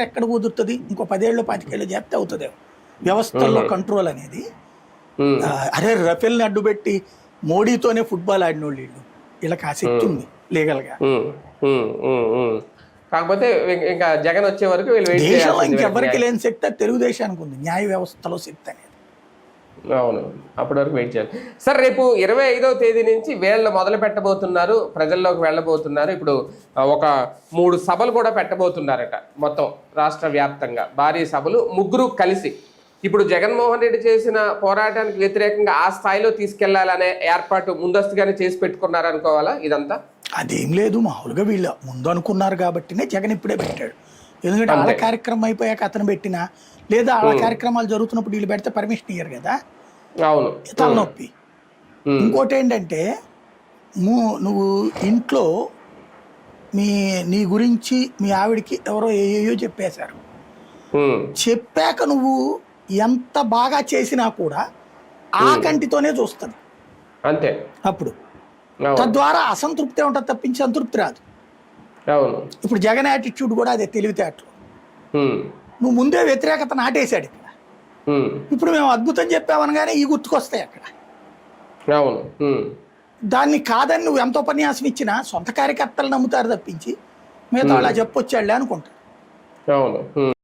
ఎక్కడ కుదురుతుంది? ఇంకో 10 ఏళ్ళు 25 ఏళ్ళు చెప్తే అవుతుంది వ్యవస్థల్లో కంట్రోల్ అనేది. అరే రఫేల్ని అడ్డుపెట్టి మోడీతోనే ఫుట్బాల్ ఆడినోళ్ళు వీళ్ళు, వీళ్ళకి ఆసక్తి ఉంది లీగల్గా. కాకపోతే ఇంకా జగన్ వచ్చే వరకు దేశంలో ఇంకెవరికి లేని శక్తి తెలుగుదేశానికి ఉంది, న్యాయ వ్యవస్థలో శక్తి అనేది. అవును, అప్పటి వరకు వెయిట్ చేయాలి. సార్, రేపు 25వ తేదీ నుంచి వీళ్ళు మొదలు పెట్టబోతున్నారు, ప్రజల్లోకి వెళ్ళబోతున్నారు. ఇప్పుడు ఒక 3 సభలు కూడా పెట్టబోతున్నారట మొత్తం రాష్ట్ర వ్యాప్తంగా, భారీ సభలు, ముగ్గురు కలిసి. ఇప్పుడు జగన్మోహన్ రెడ్డి చేసిన పోరాటానికి వ్యతిరేకంగా ఆ స్థాయిలో తీసుకెళ్లాలనే ఏర్పాటు ముందస్తుగానే చేసి పెట్టుకున్నారనుకోవాలా ఇదంతా? అదేం లేదు, మామూలుగా వీళ్ళు ముందు అనుకున్నారు కాబట్టినే జగన్ ఇప్పుడే పెట్టాడు. ఎందుకంటే వాళ్ళ కార్యక్రమం అయిపోయాక అతను పెట్టినా, లేదా వాళ్ళ కార్యక్రమాలు జరుగుతున్నప్పుడు వీళ్ళు పెడితే పర్మిషన్ ఇయ్యరు కదా, అవును, తలనొప్పి. ఇంకోటి ఏంటంటే, నువ్వు ఇంట్లో నీ గురించి మీ ఆవిడికి ఎవరో ఏయో చెప్పేశారు, చెప్పాక నువ్వు ఎంత బాగా చేసినా కూడా ఆ కంటితోనే చూస్తుంది అంతే. అప్పుడు తద్వారా అసంతృప్తి ఉంటుంది తప్పించి సంతృప్తి రాదు. ఇప్పుడు జగన్ యాటిట్యూడ్ కూడా అదే, తెలివితేటలు. నువ్వు ముందే వ్యతిరేకత నాటేశాడు ఇక్కడ, ఇప్పుడు మేము అద్భుతం చెప్పామనగానే ఈ గుర్తుకొస్తాయి అక్కడ. దాన్ని కాదని నువ్వు ఎంత ఉపన్యాసం ఇచ్చినా సొంత కార్యకర్తలు నమ్ముతారు తప్పించి మిగతా అలా చెప్పొచ్చాడులే అనుకుంటారు.